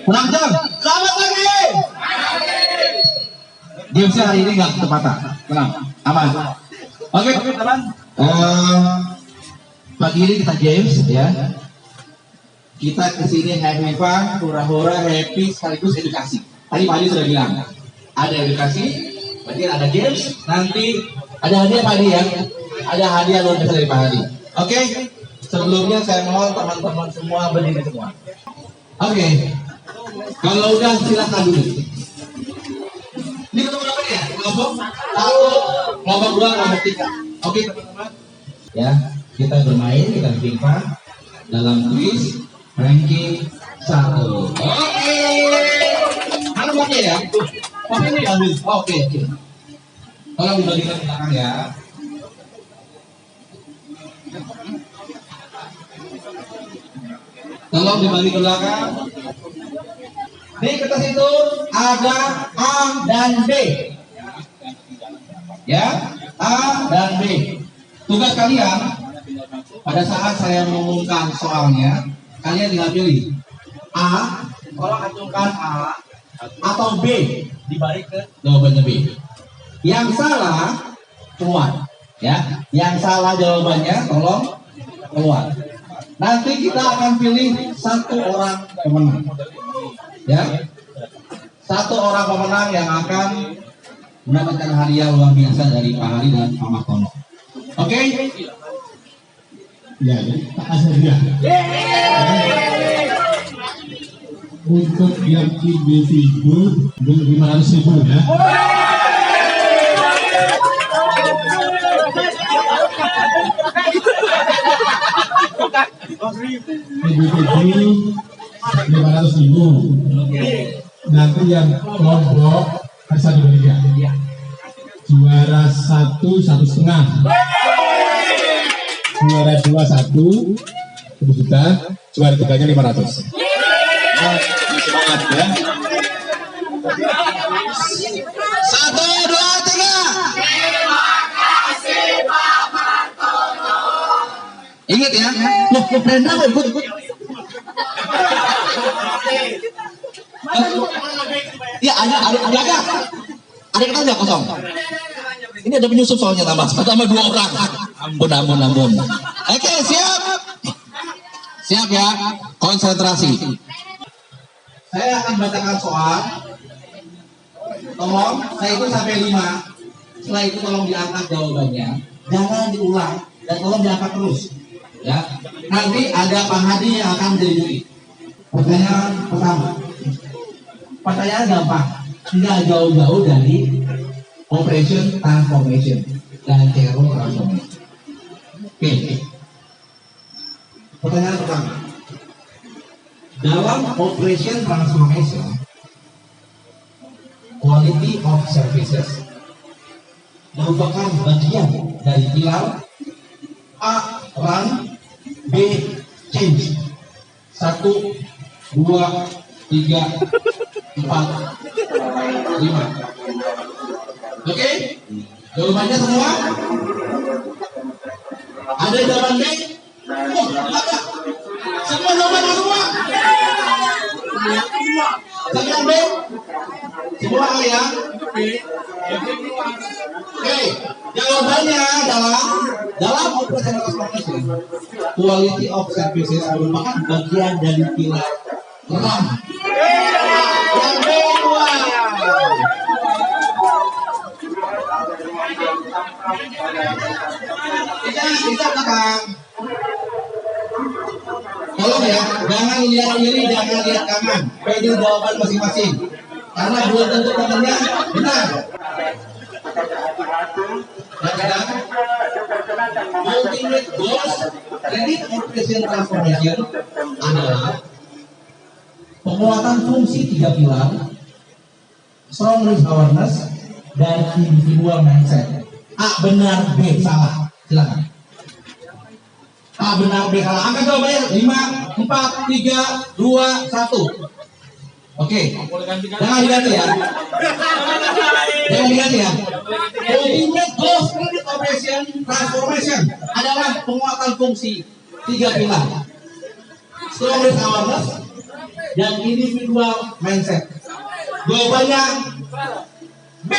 Kurang jam. Selamat pagi. Gamesnya hari ini nggak ketepatan. Tenang, aman. Oke, teman. Pagi ini kita games ya. Kita kesini have fun, hura-hura, happy, sekaligus edukasi. Tadi Pak Adi sudah bilang, ada edukasi, berarti ada games, nanti ada hadiah Pak Adi ya. Ada hadiah luar biasa dari Pak Adi. Oke, sebelumnya saya mohon teman-teman semua berdiri semua. Oke, kalau udah silakan duduk. Ini ketemu berapa nih ya? Kelompok 1, kelompok 2, kelompok 3. Oke teman-teman. Ya, kita bermain, kita bimbang dalam quiz ranking 1. Oke. Mana pakai ya? Pakai ini diambil. Oke. Tolong dibagikan ke belakang ya. Tolong dibagi ke belakang. Di kertas itu ada A dan B. Ya, A dan B. Tugas kalian pada saat saya mengumumkan soalnya, kalian tinggal pilih A, tolong acungkan A, atau B, dibalik ke jawabannya B. Yang salah keluar, ya. Yang salah jawabannya tolong keluar. Nanti kita akan pilih satu orang pemenang, ya. Satu orang pemenang yang akan mendapatkan hadiah luar biasa dari Pak Hari dan Pak Martono. Oke? Ya, tak kasih dia. Untuk yang individu 500.000 ya. Individu 500.000. Nanti yang kelompok bisa diberikan. Juara 1 1,5. Juara 2 1 juta, juara 3-nya 500. Semangat ya. 1, 2, 3. Terima kasih Pak Martono. Ingat ya. Loh, Brenda kok ikut? Ya, ada kita nggak kosong. Ini ada penyusup soalnya tambah 2 orang. Ampun. Oke, siap ya. Konsentrasi. Saya akan bacakan soal. Tolong, saya itu sampai 5. Setelah itu tolong diangkat jawabannya. Jangan diulang dan tolong diangkat terus. Ya. Nanti ada Pak Hadi yang akan menjadi juri. Pertanyaan pertama. Pertanyaan gampang. Tidak jauh-jauh dari operation transformation dan zero transformation. Oke. Pertanyaan pertama. Dalam operation transformation, quality of services merupakan bagian dari pilar A. Run, B. Change. 1, 2, 3, 4, 5. Oke? Jawabannya semua? Ada jawaban B? Oh, ada. Semua jawabannya semua? Semua B? Semua A ya? Oke, jawabannya adalah dalam operation transformation, quality of services merupakan bagian dari pilar RAM. Yang B dua. Bisa belakang. Tolong ya, jangan lihat kiri, jangan lihat kanan. Pilih jawaban masing-masing. Karena belum tentu temannya benar. Ultimate goals credit operation transformation adalah penguatan fungsi 3 pilar, strong risk awareness, dan individual mindset. A benar, B salah. Silakan. A benar, B salah. Angkat jawabannya 5, 4, 3, 2, 1. Oke. Jangan diganti ya. Jangan diganti ya. Ultimate goals credit operation transformation adalah penguatan fungsi 3 pilar. Strong risk awareness, dan individual mindset. Jawabannya B.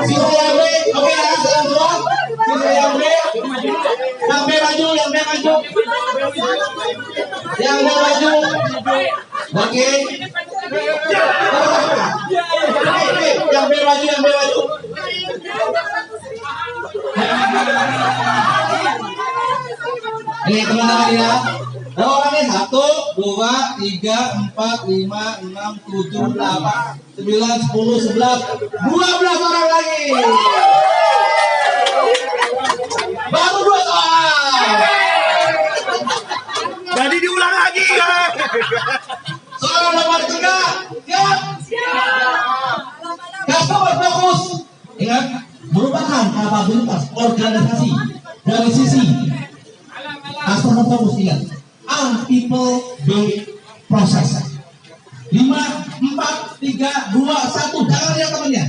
Sisa yang B, oke ya, salam dua. Sisa yang B, yang B maju, yang B maju, yang B maju. Oke. Yang B maju, yang B maju. Ini teman-teman ya. Jawabannya 1, 2, 3, 4, 5, 6, 7, 8, 9, 10, 11, 12 orang lagi. Baru 2 soal. Jadi diulang lagi. Soal nomor 3. Siap. Customer fokus. Ingat, merupakan kapabilitas organisasi dari sisi customer fokus. Ingat, A, people, B, proses. 5, 4, 3, 2, 1. Jangan lihat temannya.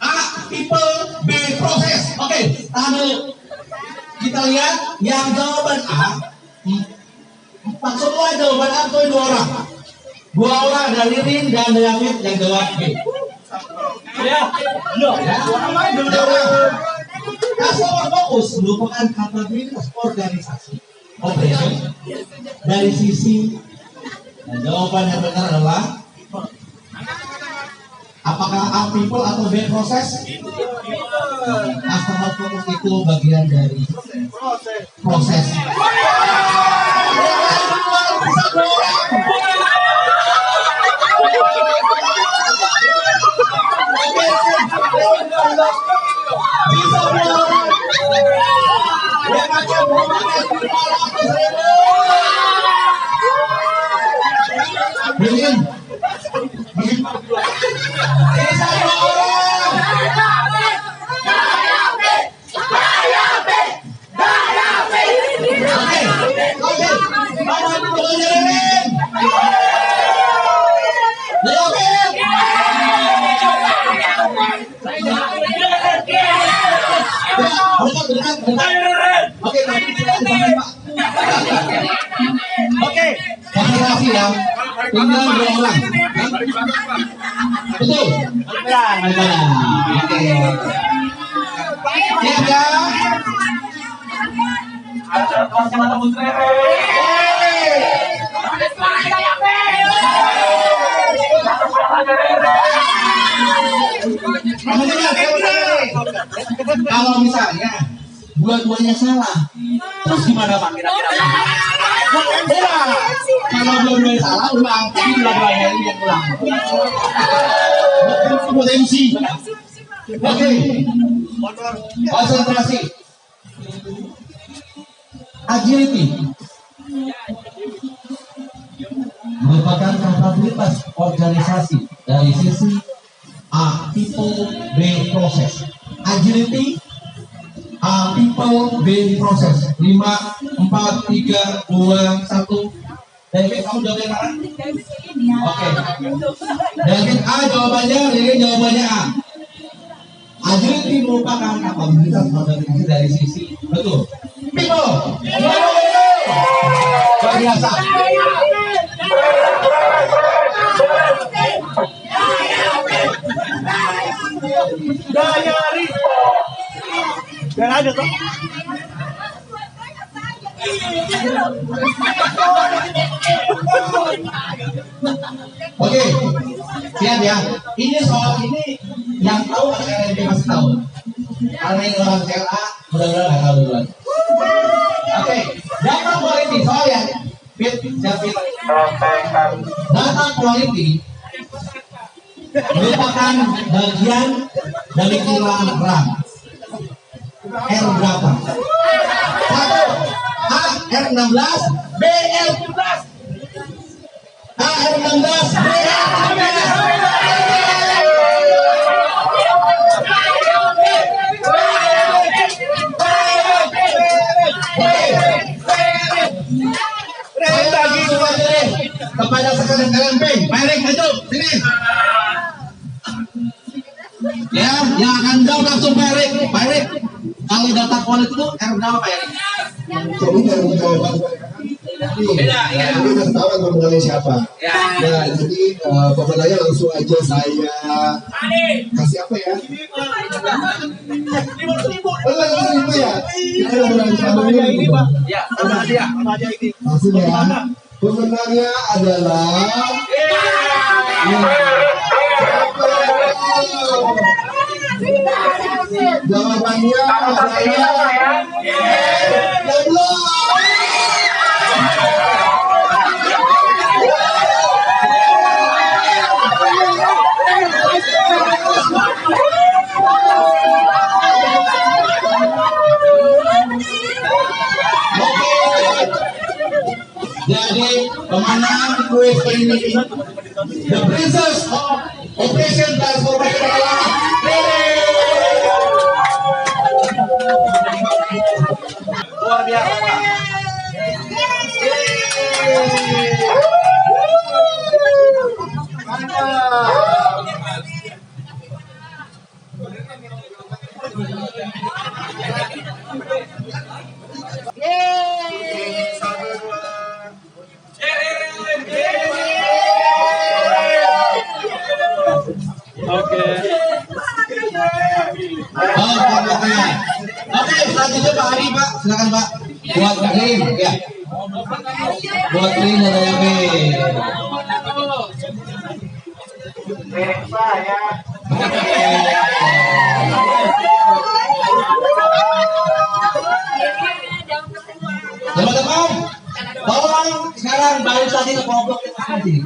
A, people, B, proses. Oke, tahan dulu. Kita lihat yang jawaban A. Pak semua jawaban A itu 2 orang. 2 orang dari Rin dan David yang jawab B. Ya. Customer fokus merupakan kapabilitas organisasi operation dari sisi, dan jawaban yang benar adalah apakah A people atau B proses? Customer fokus itu bagian dari proses. Oke, konsentrasi ya. Tinggal 2 orang. Betul. Oke. Siap ya. Kalau misalnya dua-duanya salah, terus gimana Pak kira-kira? Kalau dua-duanya salah, ulang. Tapi dua-duanya ini yang ulang. Potensi. Oke. Konsentrasi. Agility merupakan kapabilitas organisasi dari sisi A, people, B, proses. Agility, A, people, B, proses. 5, 4, 3, 2, 1. David, kamu jawab yang mana? Oke. David A jawabannya, Lili jawabannya A. Agility merupakan kapabilitas organisasi dari sisi, betul, people. Luar biasa. Dayari. Dan ada tuh. Oke, siap ya. Ini soal ini yang tahu LNP masih tahu. Karena ini orang CLA, mudah-mudahan nggak tahu duluan. Oke, data quality soal ya. Fit, siap fit. Data quality merupakan bagian dari kilang RAM. R berapa? 1. A R16, B R17. A R16, B R17. kepada sekarang Peng. Pak Erik, maju sini. Ya, yang akan jawab langsung Pak Erik. Pak Erik, kalau data quality itu berapa Pak Erik? Jadi dari jawaban Beda, ya. Nanti kita tahu pemenangnya siapa. Ya. Ya, jadi pemenangnya langsung aja saya kasih apa ya? Oh, langsung itu ya. Kita menang sama ini, Pak. Ya, sama dia. Langsung ya. Pemenangnya adalah jawabannya adalah goblok. Jadi pemenang kuis kali ini The Princess of Operation Transformation adalah luar biasa Pak. Oke, selanjutnya Pak Ari Pak, silakan Pak. Buat Karim, ya. Buat Karim dan Ayame. Teman-teman, tolong sekarang balik lagi ke kelompok kita sini.